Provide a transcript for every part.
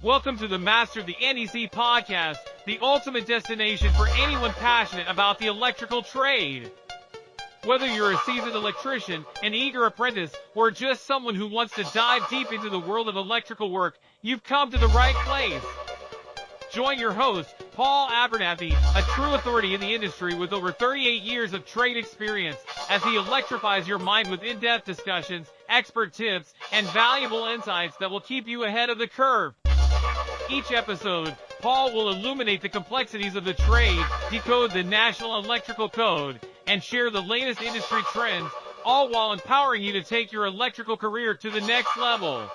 Welcome to the Master of the NEC podcast, the ultimate destination for anyone passionate about the electrical trade. Whether you're a seasoned electrician, an eager apprentice, or just someone who wants to dive deep into the world of electrical work, you've come to the right place. Join your host, Paul Abernathy, a true authority in the industry with over 38 years of trade experience, as he electrifies your mind with in-depth discussions, expert tips, and valuable insights that will keep you ahead of the curve. Each episode, Paul will illuminate the complexities of the trade, decode the National Electrical Code, and share the latest industry trends, all while empowering you to take your electrical career to the next level.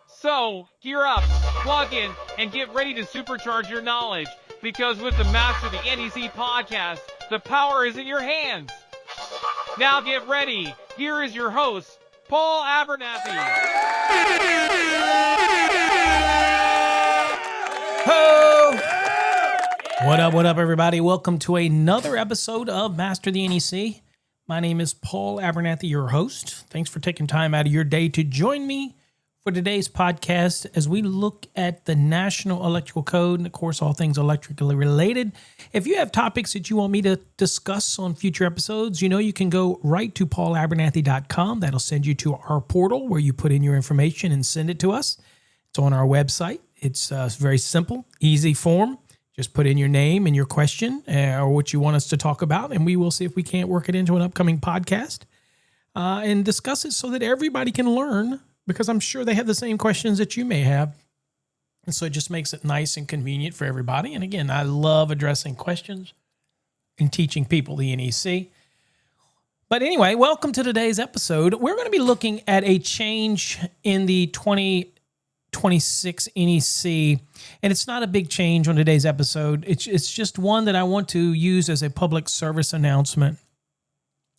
So, gear up, plug in, and get ready to supercharge your knowledge, because with the Master of the NEC podcast, the power is in your hands. Now get ready. Here is your host, Paul Abernathy. Ho! What up, everybody? Welcome to another episode of Master the NEC. My name is Paul Abernathy, your host. Thanks for taking time out of your day to join me for today's podcast as we look at the National Electrical Code and, of course, all things electrically related. If you have topics that you want me to discuss on future episodes, you can go right to paulabernathy.com. That'll send you to our portal where you put in your information and send it to us. It's on our website. It's very simple, easy form. Just put in your name and your question or what you want us to talk about, and we will see if we can't work it into an upcoming podcast and discuss it so that everybody can learn, because I'm sure they have the same questions that you may have. And so it just makes it nice and convenient for everybody. And again, I love addressing questions and teaching people the NEC. But anyway, welcome to today's episode. We're going to be looking at a change in the 2026 NEC, and it's not a big change on today's episode. It's just one that I want to use as a public service announcement,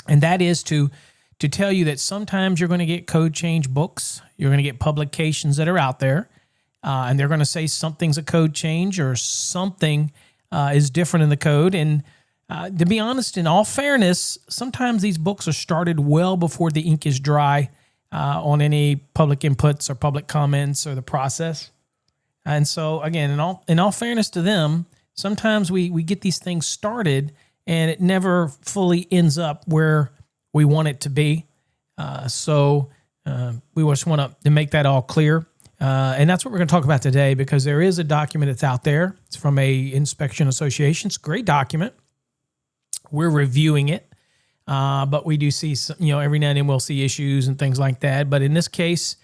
and that is to tell you that sometimes you're going to get code change books. You're going to get publications that are out there, and they're going to say something's a code change or something is different in the code. And to be honest, in all fairness, sometimes these books are started well before the ink is dry on any public inputs or public comments or the process. And so, again, in all fairness to them, sometimes we get these things started and it never fully ends up where we want it to be. So we just want to make that all clear. And that's what we're going to talk about today, because there is a document that's out there. It's from a inspection association. It's a great document. We're reviewing it. But we do see, every now and then we'll see issues and things like that. But in this case,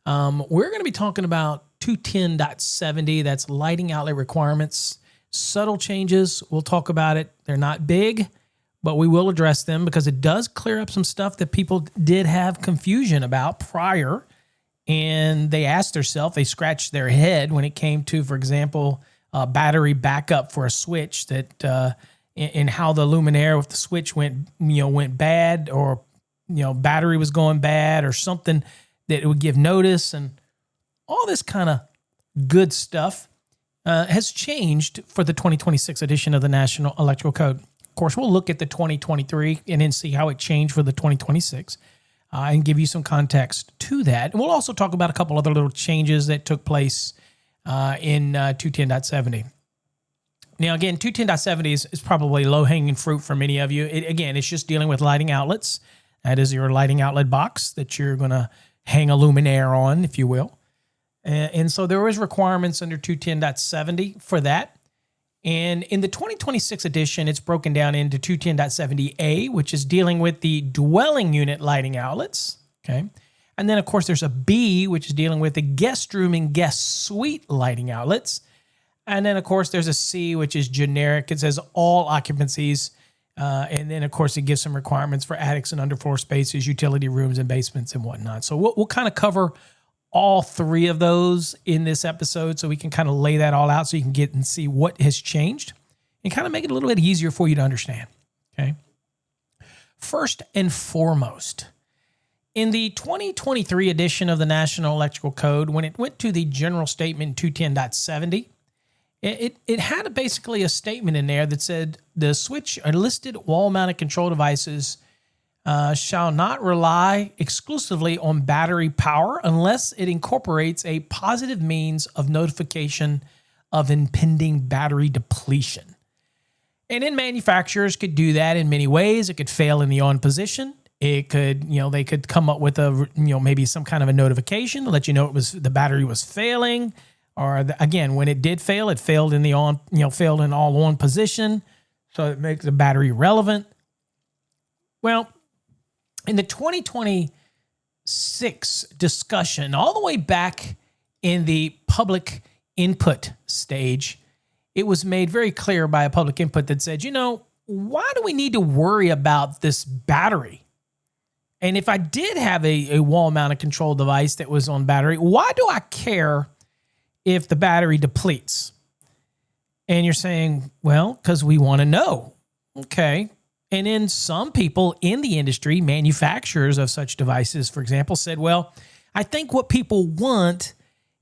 we're going to be talking about 210.70. That's lighting outlet requirements. Subtle changes. We'll talk about it. They're not big, but we will address them because it does clear up some stuff that people did have confusion about prior. And they asked themselves, they scratched their head when it came to, for example, battery backup for a switch, that in how the luminaire with the switch went bad, or, battery was going bad or something, that it would give notice, and all this kind of good stuff has changed for the 2026 edition of the National Electrical Code. Of course, we'll look at the 2023 and then see how it changed for the 2026 and give you some context to that. And we'll also talk about a couple other little changes that took place in 210.70. Now, again, 210.70 is probably low-hanging fruit for many of you. It's just dealing with lighting outlets. That is your lighting outlet box that you're going to hang a luminaire on, if you will. And so there is requirements under 210.70 for that. And in the 2026 edition, it's broken down into 210.70A, which is dealing with the dwelling unit lighting outlets. Okay. And then, of course, there's a B, which is dealing with the guest room and guest suite lighting outlets. And then, of course, there's a C, which is generic. It says all occupancies. And then, of course, it gives some requirements for attics and underfloor spaces, utility rooms and basements and whatnot. So we'll kind of cover all three of those in this episode, so we can kind of lay that all out so you can get and see what has changed and kind of make it a little bit easier for you to understand. Okay. First and foremost, in the 2023 edition of the National Electrical Code, when it went to the general statement 210.70, it had basically a statement in there that said the switch or listed wall-mounted control devices shall not rely exclusively on battery power unless it incorporates a positive means of notification of impending battery depletion. And then manufacturers could do that in many ways. It could fail in the on position. It could, they could come up with maybe some kind of a notification to let you know the battery was failing. Or again, when it did fail, it failed in the on, failed in all on position. So it makes the battery relevant. Well, in the 2026 discussion, all the way back in the public input stage, it was made very clear by a public input that said, why do we need to worry about this battery? And if I did have a wall-mounted control device that was on battery, why do I care if the battery depletes? And you're saying, well, because we want to know. Okay. And then some people in the industry, manufacturers of such devices, for example, said, well, I think what people want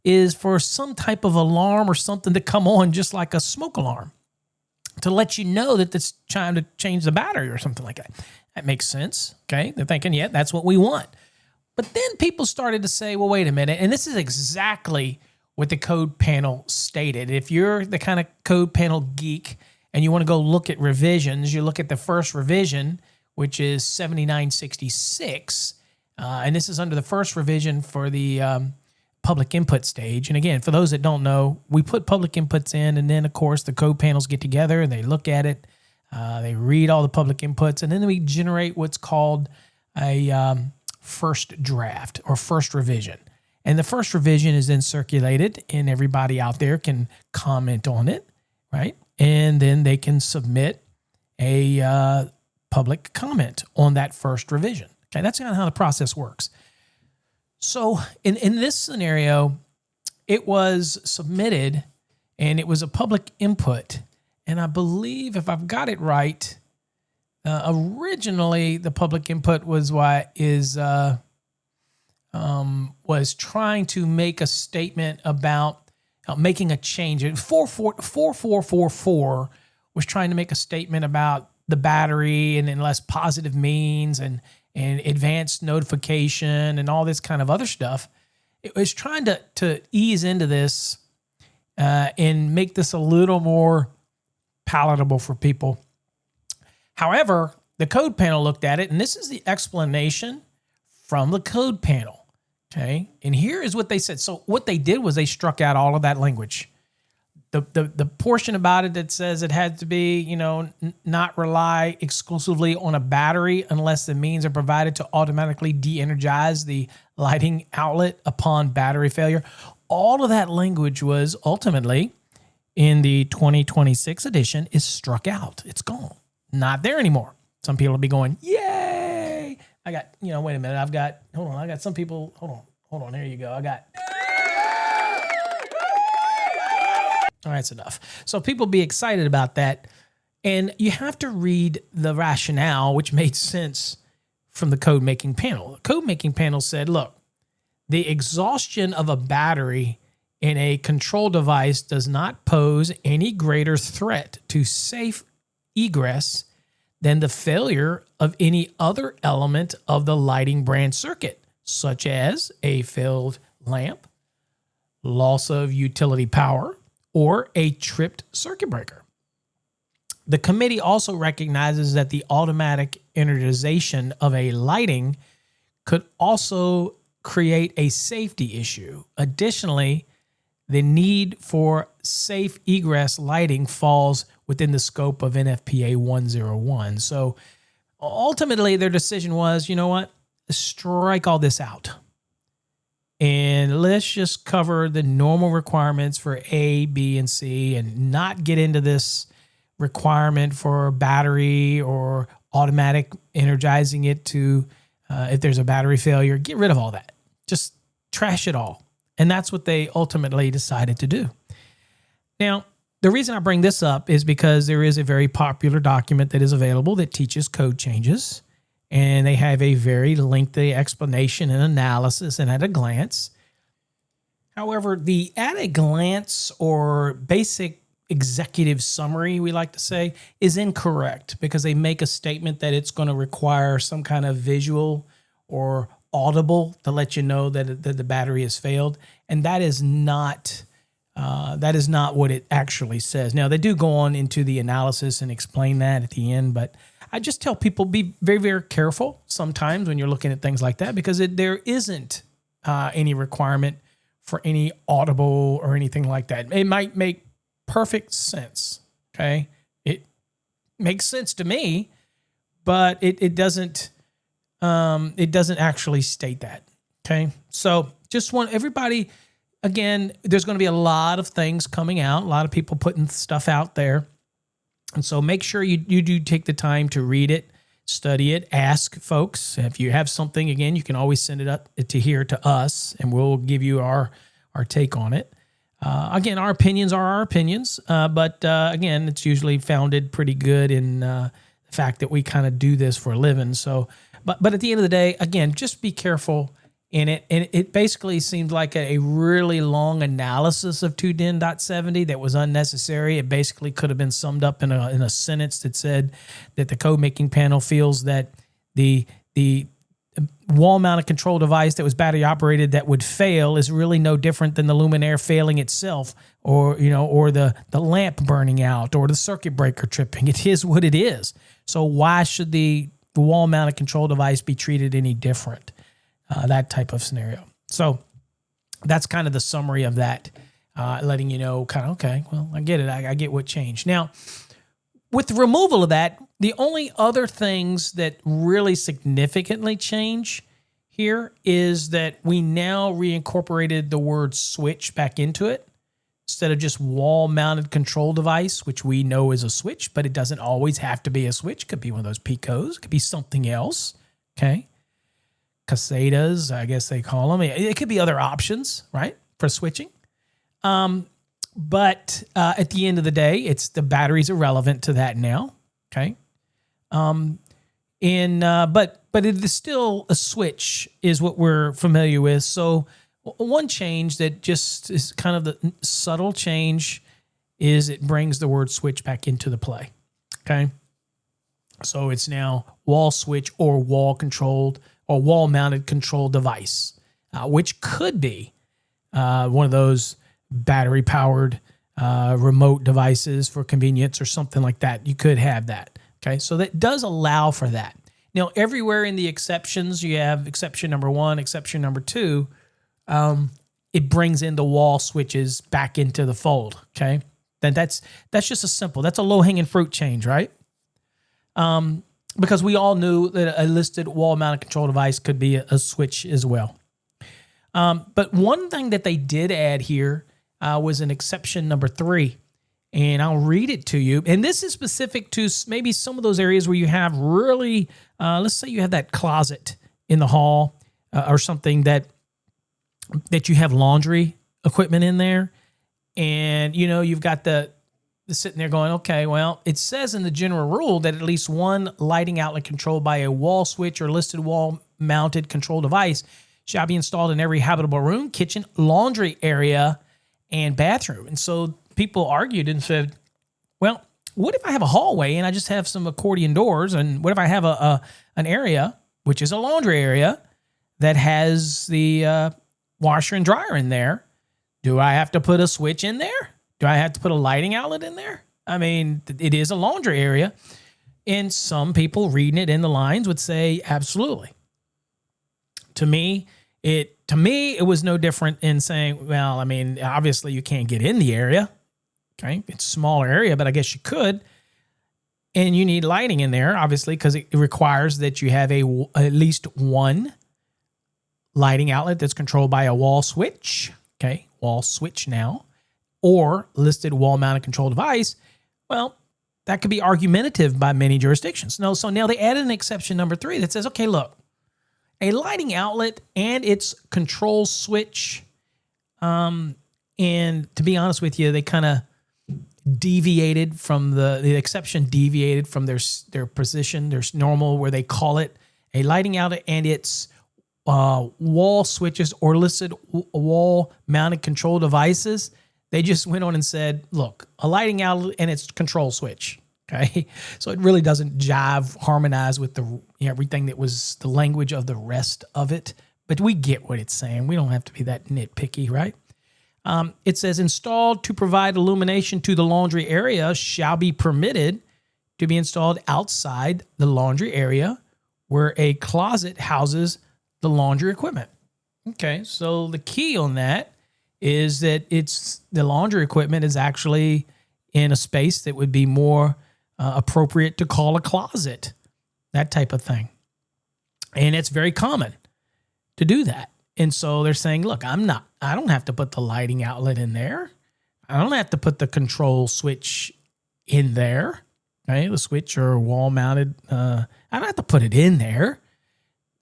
is for some type of alarm or something to come on, just like a smoke alarm, to let you know that it's time to change the battery or something like that. That makes sense. Okay. They're thinking, yeah, that's what we want. But then people started to say, well, wait a minute. And this is exactly what the code panel stated. If you're the kind of code panel geek and you want to go look at revisions, you look at the first revision, which is 7966. And this is under the first revision for the public input stage. And again, for those that don't know, we put public inputs in, and then, of course, the code panels get together and they look at it. They read all the public inputs, and then we generate what's called a first draft or first revision. And the first revision is then circulated, and everybody out there can comment on it, right? And then they can submit a public comment on that first revision. Okay, that's kind of how the process works. So in this scenario, it was submitted, and it was a public input. And I believe, if I've got it right, originally the public input was trying to make a statement about making a change. 4444 was trying to make a statement about the battery and then less positive means and advanced notification and all this kind of other stuff. It was trying to ease into this and make this a little more palatable for people. However, the code panel looked at it, and this is the explanation from the code panel. Okay, and here is what they said. So what they did was they struck out all of that language. The portion about it that says it had to be, not rely exclusively on a battery unless the means are provided to automatically de-energize the lighting outlet upon battery failure. All of that language was ultimately, in the 2026 edition, is struck out. It's gone. Not there anymore. Some people will be going, yay! I got, wait a minute. I got some people, hold on. There you go. All right, that's enough. So people be excited about that. And you have to read the rationale, which made sense from the code making panel. The code making panel said, look, the exhaustion of a battery in a control device does not pose any greater threat to safe egress than the failure of any other element of the lighting branch circuit, such as a failed lamp, loss of utility power, or a tripped circuit breaker. The committee also recognizes that the automatic energization of a lighting could also create a safety issue. Additionally, the need for safe egress lighting falls within the scope of NFPA 101. So ultimately, their decision was, strike all this out. And let's just cover the normal requirements for A, B, and C and not get into this requirement for battery or automatic energizing it to, if there's a battery failure, get rid of all that. Just trash it all. And that's what they ultimately decided to do. Now, the reason I bring this up is because there is a very popular document that is available that teaches code changes. And they have a very lengthy explanation and analysis and at a glance. However, the at a glance or basic executive summary, we like to say, is incorrect because they make a statement that it's going to require some kind of visual or audible to let you know that the battery has failed, and that is not what it actually says. Now, they do go on into the analysis and explain that at the end, but I just tell people be very, very careful sometimes when you're looking at things like that because there isn't any requirement for any audible or anything like that. It might make perfect sense, okay? It makes sense to me, but it doesn't actually state that, okay? So just want everybody, again, there's going to be a lot of things coming out, a lot of people putting stuff out there. And so make sure you do take the time to read it, study it, ask folks. If you have something, again, you can always send it up to us, and we'll give you our take on it. Again, our opinions are our opinions, but again, it's usually founded pretty good in the fact that we kind of do this for a living. So, but at the end of the day, again, just be careful in it. And it basically seemed like a really long analysis of 2DIN.70 that was unnecessary. It basically could have been summed up in a sentence that said that the code making panel feels that the wall-mounted control device that was battery operated that would fail is really no different than the luminaire failing itself, or the lamp burning out, or the circuit breaker tripping. It is what it is. So why should the wall-mounted control device be treated any different? That type of scenario. So that's kind of the summary of that, letting you know, kind of, okay, well, I get it. I get what changed. Now, with the removal of that, the only other things that really significantly change here is that we now reincorporated the word switch back into it instead of just wall-mounted control device, which we know is a switch, but it doesn't always have to be a switch. It could be one of those Picos. It could be something else, okay? Casetas, I guess they call them. It could be other options, right, for switching. But at the end of the day, it's the battery's irrelevant to that now, okay? But it is still a switch is what we're familiar with. So one change that just is kind of the subtle change is it brings the word switch back into the play, okay? So it's now wall switch or wall controlled or wall mounted control device, which could be one of those battery powered remote devices for convenience or something like that. You could have that. Okay, so that does allow for that. Now, everywhere in the exceptions, you have exception number 1, exception number 2. It brings in the wall switches back into the fold. Okay, then that's just that's a low hanging fruit change, right? Because we all knew that a listed wall mounted control device could be a switch as well. But one thing that they did add here was an exception number 3. And I'll read it to you. And this is specific to maybe some of those areas where you have really, let's say you have that closet in the hall or something that you have laundry equipment in there. And, you've got the sitting there going, okay, well, it says in the general rule that at least one lighting outlet controlled by a wall switch or listed wall-mounted control device shall be installed in every habitable room, kitchen, laundry area, and bathroom. And so people argued and said, well, what if I have a hallway and I just have some accordion doors? And what if I have an area, which is a laundry area, that has the washer and dryer in there? Do I have to put a switch in there? Do I have to put a lighting outlet in there? I mean, it is a laundry area. And some people reading it in the lines would say, absolutely. To me, it was no different in saying, well, I mean, obviously you can't get in the area. Okay, it's a smaller area, but I guess you could. And you need lighting in there, obviously, because it requires that you have at least one lighting outlet that's controlled by a wall switch. Okay, wall switch now. Or listed wall-mounted control device. Well, that could be argumentative by many jurisdictions. No, so now they added an exception number 3 that says, okay, look, a lighting outlet and its control switch, and to be honest with you, they kind of deviated from the exception deviated from their position, their normal, where they call it a lighting outlet and its wall switches or listed wall-mounted control devices. They just went on and said, look, a lighting outlet and its control switch. Okay. So it really doesn't harmonize with everything that was the language of the rest of it. But we get what it's saying. We don't have to be that nitpicky, right? It says installed to provide illumination to the laundry area shall be permitted to be installed outside the laundry area where a closet houses the laundry equipment. Okay, so the key on that is that the laundry equipment is actually in a space that would be more appropriate to call a closet, that type of thing. And it's very common to do that. And so they're saying, look, I don't have to put the lighting outlet in there. I don't have to put the control switch in there. Okay, the switch or wall mounted. I don't have to put it in there.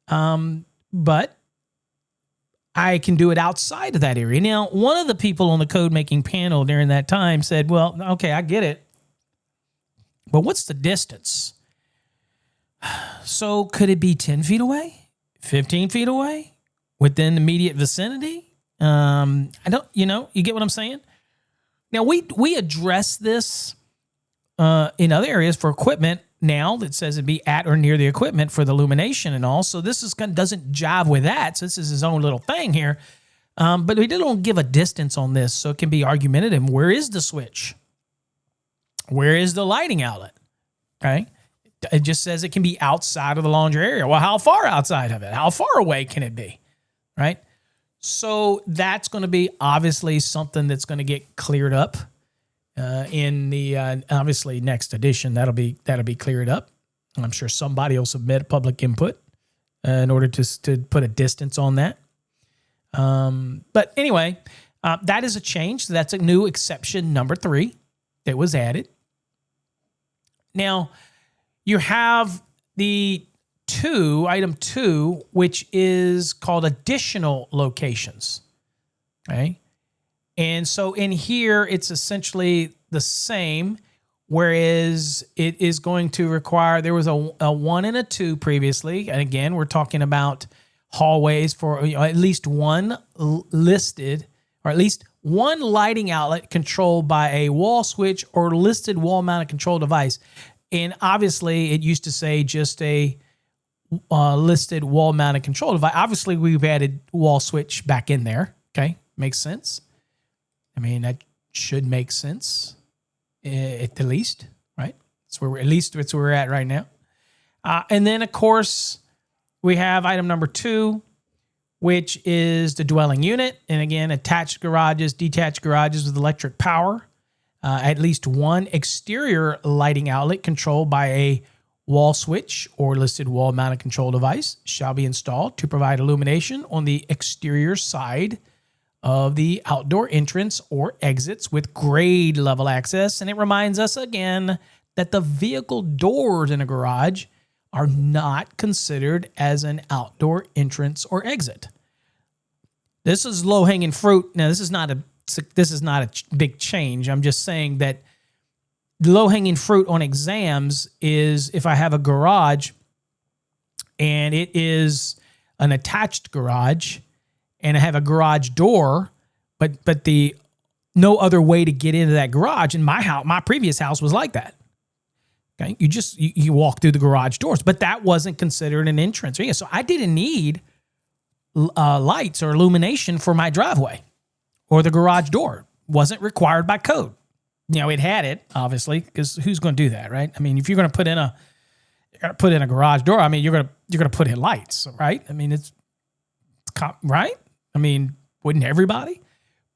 But I can do it outside of that area. Now, one of the people on the code making panel during that time said, well, okay, I get it. But what's the distance? So could it be 10 feet away? 15 feet away? Within the immediate vicinity? I don't, you get what I'm saying? Now, we address this in other areas for equipment now that says it'd be at or near the equipment for the illumination and all. So this doesn't jive with that. So this is his own little thing here. But we don't give a distance on this, so it can be argumentative. Where is the switch? Where is the lighting outlet? Okay. It just says it can be outside of the laundry area. Well, how far outside of it? How far away can it be? Right? So that's going to be obviously something that's going to get cleared up in the obviously next edition. That'll be cleared up. I'm sure somebody will submit public input in order to put a distance on that. But anyway, that is a change. That's a new exception number 3 that was added. Now, you have the item 2, which is called additional locations. Okay. And so in here, it's essentially the same, whereas it is going to require, there was a 1 and a 2 previously. And again, we're talking about hallways for at least one listed, or at least one lighting outlet controlled by a wall switch or listed wall-mounted control device. And obviously, it used to say just a listed wall-mounted control device. Obviously, we've added wall switch back in there. Okay, makes sense. I mean, that should make sense at the least, right? That's where that's where we're at right now. And then, of course, we have item number 2, which is the dwelling unit. And again, attached garages, detached garages with electric power. At least one exterior lighting outlet controlled by a wall switch or listed wall-mounted control device shall be installed to provide illumination on the exterior side of the outdoor entrance or exits with grade level access. And it reminds us again that the vehicle doors in a garage are not considered as an outdoor entrance or exit. This is low-hanging fruit. Now, this is not a big change. I'm just saying that the low-hanging fruit on exams is if I have a garage and it is an attached garage and I have a garage door, but the no other way to get into that garage. And my previous house was like that. Okay, you walk through the garage doors, but that wasn't considered an entrance. So I didn't need lights or illumination for my driveway or the garage door. Wasn't required by code. It had it obviously, because who's going to do that, right? I mean, if you're going to put in a garage door, I mean, you're going to put in lights, right? I mean, it's right. I mean, wouldn't everybody?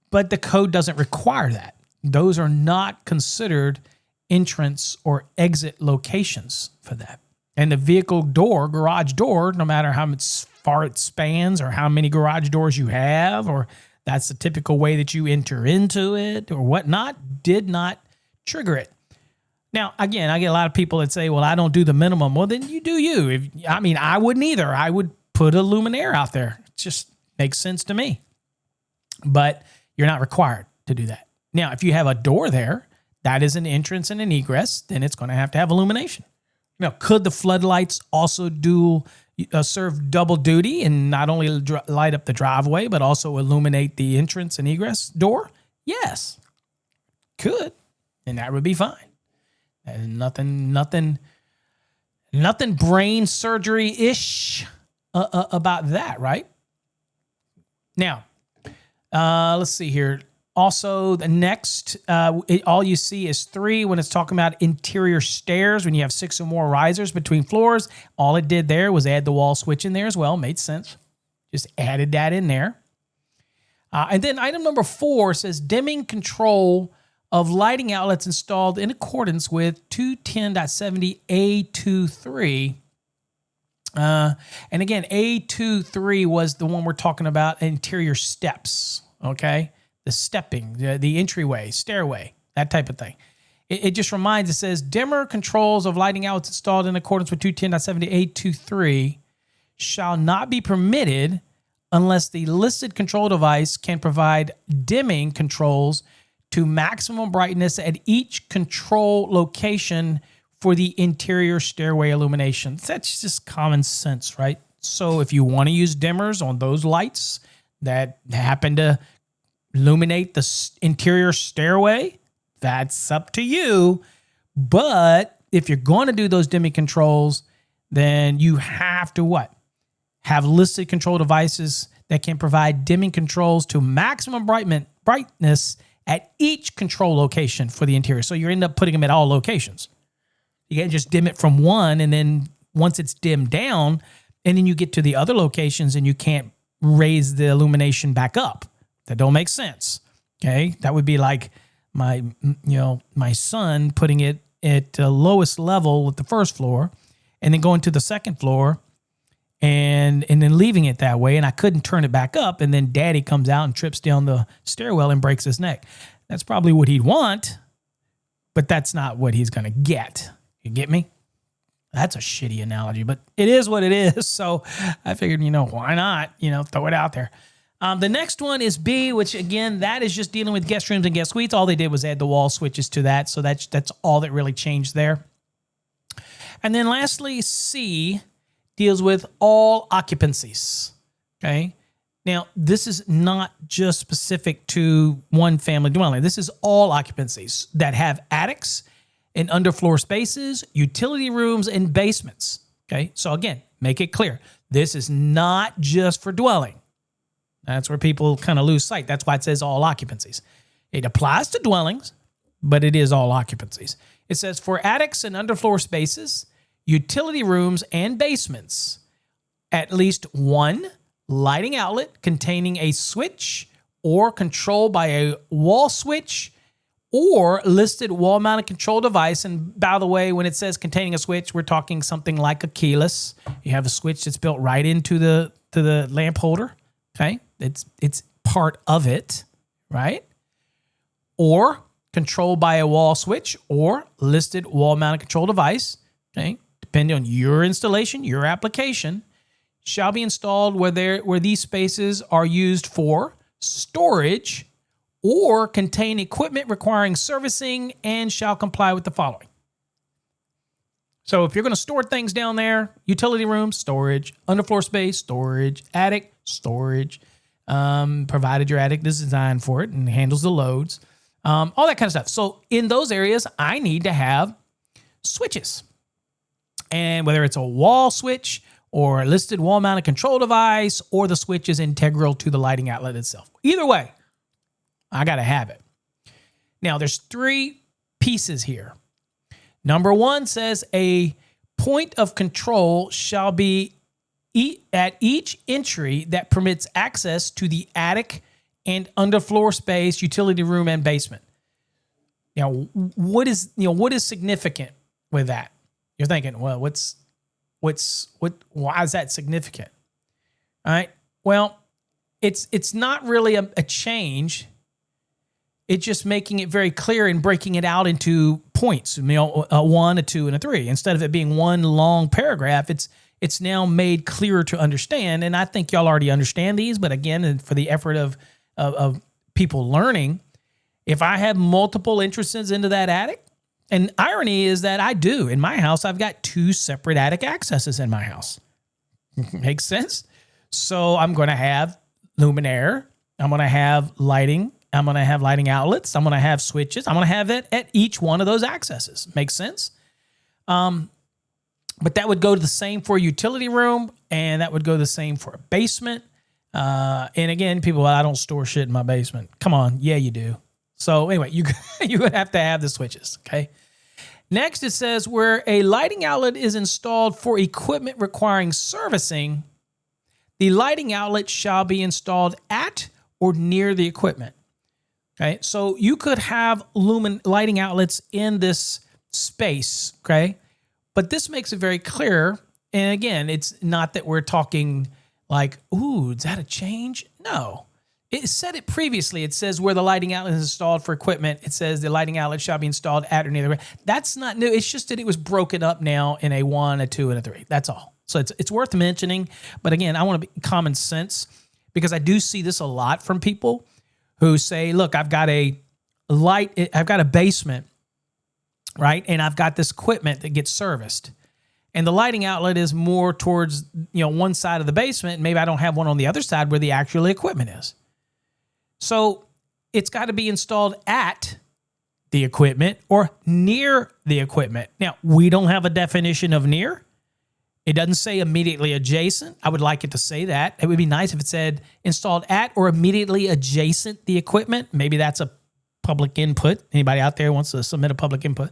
But the code doesn't require that. Those are not considered entrance or exit locations for that. And the vehicle door, garage door, no matter how far it spans or how many garage doors you have, or that's the typical way that you enter into it or whatnot, did not trigger it. Now, again, I get a lot of people that say, well, I don't do the minimum. Well, then you do you. I wouldn't either. I would put a luminaire out there. It just makes sense to me. But you're not required to do that. Now, if you have a door there, that is an entrance and an egress, then it's going to have illumination. Could the floodlights also serve double duty and not only light up the driveway, but also illuminate the entrance and egress door? Yes, Could, and that would be fine. And nothing brain surgery-ish about that, right? Now, let's see here. Also, the next, all you see is 3 when it's talking about interior stairs, when you have 6 or more risers between floors. All it did there was add the wall switch in there as well. Made sense. Just added that in there. And then item number 4 says dimming control of lighting outlets installed in accordance with 210.70A23. And again, A23 was the one we're talking about, interior steps, okay? The stepping, the entryway, stairway, that type of thing. It just reminds, it says dimmer controls of lighting outlets installed in accordance with 210.70A23 shall not be permitted unless the listed control device can provide dimming controls to maximum brightness at each control location for the interior stairway illumination. That's just common sense, right? So if you want to use dimmers on those lights that happen to illuminate the interior stairway, that's up to you. But if you're going to do those dimming controls, then you have to what? Have listed control devices that can provide dimming controls to maximum brightness at each control location for the interior. So you end up putting them at all locations. You can't just dim it from one, and then once it's dimmed down, and then you get to the other locations and you can't raise the illumination back up. That don't make sense. Okay, that would be like my son putting it at the lowest level with the first floor, and then going to the second floor, and then leaving it that way, and I couldn't turn it back up, and then Daddy comes out and trips down the stairwell and breaks his neck. That's probably what he'd want, but that's not what he's going to get. You get me? That's a shitty analogy, but it is what it is. So I figured, why not, throw it out there. The next one is B, which again, that is just dealing with guest rooms and guest suites. All they did was add the wall switches to that. So that's all that really changed there. And then lastly, C deals with all occupancies. Okay. Now, this is not just specific to one family dwelling. This is all occupancies that have attics and underfloor spaces, utility rooms, and basements. Okay. So again, make it clear. This is not just for dwelling. That's where people kind of lose sight. That's why it says all occupancies. It applies to dwellings, but it is all occupancies. It says for attics and underfloor spaces, utility rooms, and basements, at least one lighting outlet containing a switch or controlled by a wall switch or listed wall-mounted control device. And by the way, when it says containing a switch, we're talking something like a keyless. You have a switch that's built right into the lamp holder. Okay, it's part of it, right? Or controlled by a wall switch or listed wall-mounted control device. Okay, depending on your installation, your application, shall be installed where these spaces are used for storage or contain equipment requiring servicing and shall comply with the following. So if you're going to store things down there, utility room, storage, underfloor space, storage, attic, storage, provided your attic is designed for it and handles the loads, all that kind of stuff. So in those areas, I need to have switches. And whether it's a wall switch or a listed wall-mounted control device or the switch is integral to the lighting outlet itself. Either way, I got to have it. Now, there's 3 pieces here. Number 1 says a point of control shall be at each entry that permits access to the attic and underfloor space, utility room, and basement. Now, what is significant with that? You're thinking, well, why is that significant? All right. Well, it's not really a change. It's just making it very clear and breaking it out into points, a 1, a 2, and a 3. Instead of it being one long paragraph, it's now made clearer to understand. And I think y'all already understand these, but again, for the effort of people learning, if I have multiple entrances into that attic, and irony is that I do. In my house, I've got 2 separate attic accesses in my house. Makes sense? So I'm going to have luminaire. I'm going to have lighting I'm going to have lighting outlets. I'm going to have switches. I'm going to have it at each one of those accesses. Makes sense? But that would go to the same for a utility room, and that would go the same for a basement. And again, people, I don't store shit in my basement. Come on. Yeah, you do. So anyway, you would have to have the switches, okay? Next, it says where a lighting outlet is installed for equipment requiring servicing, the lighting outlet shall be installed at or near the equipment. Okay, so you could have lighting outlets in this space, okay? But this makes it very clear. And again, it's not that we're talking like, ooh, is that a change? No. It said it previously. It says where the lighting outlet is installed for equipment, it says the lighting outlet shall be installed at or near the equipment. That's not new. It's just that it was broken up now in a 1, a 2, and a 3. That's all. So it's worth mentioning. But again, I want to be common sense because I do see this a lot from people who say, look, I've got a basement, right? And I've got this equipment that gets serviced. And the lighting outlet is more towards, one side of the basement. And maybe I don't have one on the other side where the actual equipment is. So it's got to be installed at the equipment or near the equipment. Now, we don't have a definition of near. It doesn't say immediately adjacent. I would like it to say that. It would be nice if it said installed at or immediately adjacent the equipment. Maybe that's a public input. Anybody out there wants to submit a public input?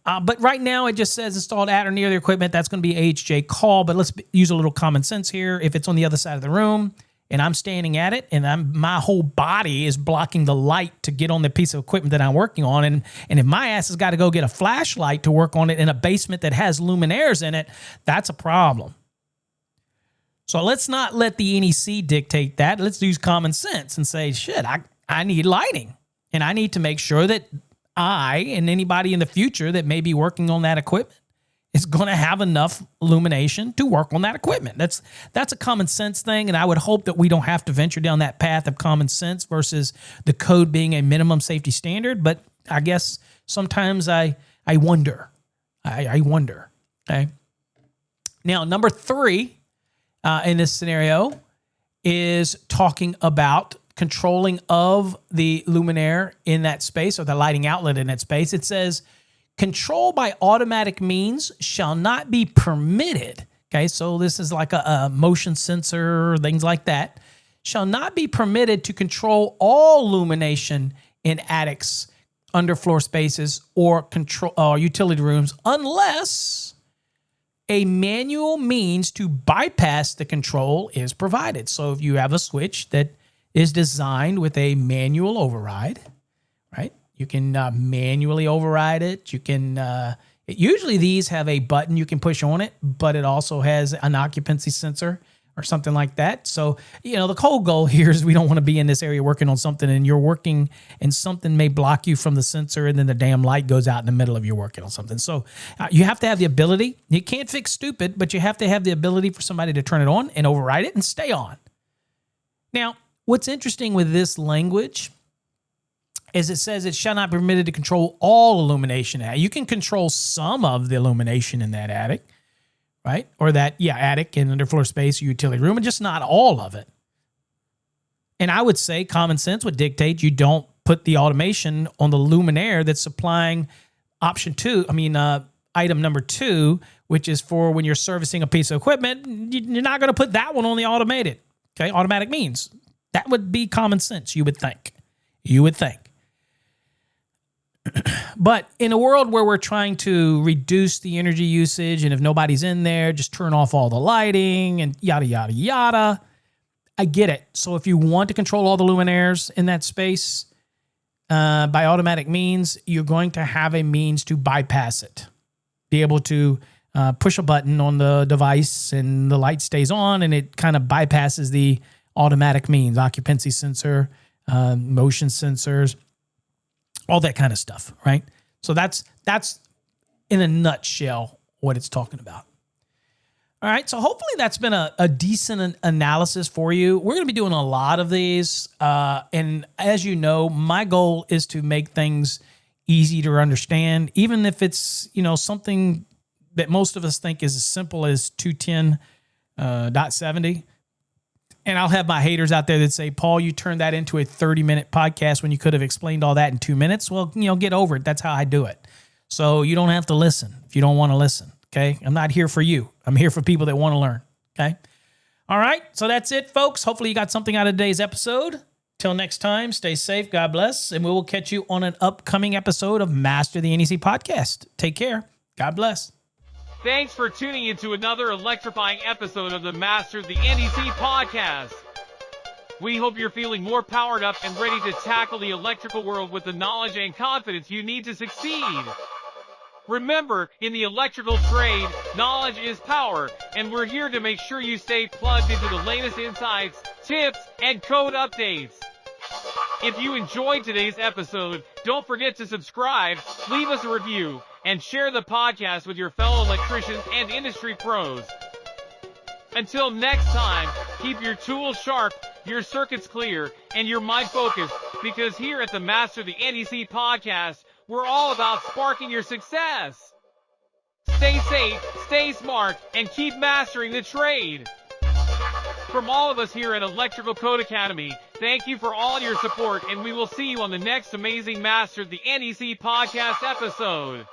But right now it just says installed at or near the equipment. That's going to be AHJ call, but let's use a little common sense here. If it's on the other side of the room and I'm standing at it and my whole body is blocking the light to get on the piece of equipment that I'm working on, and if my ass has got to go get a flashlight to work on it in a basement that has luminaires in it, that's a problem. So let's not let the NEC dictate that. Let's use common sense and say, shit, I need lighting, and I need to make sure that I and anybody in the future that may be working on that equipment is going to have enough illumination to work on that equipment. That's a common sense thing, and I would hope that we don't have to venture down that path of common sense versus the code being a minimum safety standard. But I guess sometimes I wonder. I wonder. Okay. Now, number 3 in this scenario is talking about controlling of the luminaire in that space or the lighting outlet in that space. It says, control by automatic means shall not be permitted. Okay, so this is like a motion sensor, things like that. Shall not be permitted to control all illumination in attics, underfloor spaces, or utility rooms unless a manual means to bypass the control is provided. So if you have a switch that is designed with a manual override, right? You can manually override it. You can, usually these have a button you can push on it, but it also has an occupancy sensor or something like that. So, the whole goal here is we don't want to be in this area working on something and you're working and something may block you from the sensor and then the damn light goes out in the middle of you working on something. So you have to have the ability. You can't fix stupid, but you have to have the ability for somebody to turn it on and override it and stay on. Now, what's interesting with this language is it says it shall not be permitted to control all illumination. You can control some of the illumination in that attic, right? Or that, attic and underfloor space, utility room, and just not all of it. And I would say common sense would dictate you don't put the automation on the luminaire that's supplying item number 2, which is for when you're servicing a piece of equipment. You're not going to put that one on the automated, okay? Automatic means. That would be common sense, you would think. But in a world where we're trying to reduce the energy usage, and if nobody's in there, just turn off all the lighting and yada, yada, yada, I get it. So if you want to control all the luminaires in that space by automatic means, you're going to have a means to bypass it. Be able to push a button on the device and the light stays on and it kind of bypasses the automatic means, occupancy sensor, motion sensors, all that kind of stuff, right? So that's in a nutshell what it's talking about. All right, so hopefully that's been a decent analysis for you. We're going to be doing a lot of these, and as you know, my goal is to make things easy to understand, even if it's something that most of us think is as simple as 210.70. And I'll have my haters out there that say, Paul, you turned that into a 30-minute podcast when you could have explained all that in 2 minutes. Well, get over it. That's how I do it. So you don't have to listen if you don't want to listen, okay? I'm not here for you. I'm here for people that want to learn, okay? All right, so that's it, folks. Hopefully you got something out of today's episode. Till next time, stay safe, God bless, and we will catch you on an upcoming episode of Master the NEC Podcast. Take care. God bless. Thanks for tuning into another electrifying episode of the Master the NEC Podcast. We hope you're feeling more powered up and ready to tackle the electrical world with the knowledge and confidence you need to succeed. Remember, in the electrical trade, knowledge is power, and we're here to make sure you stay plugged into the latest insights, tips, and code updates. If you enjoyed today's episode, don't forget to subscribe, leave us a review, and share the podcast with your fellow electricians and industry pros. Until next time, keep your tools sharp, your circuits clear, and your mind focused, because here at the Master the NEC Podcast, we're all about sparking your success. Stay safe, stay smart, and keep mastering the trade. From all of us here at Electrical Code Academy, thank you for all your support, and we will see you on the next amazing Master the NEC Podcast episode.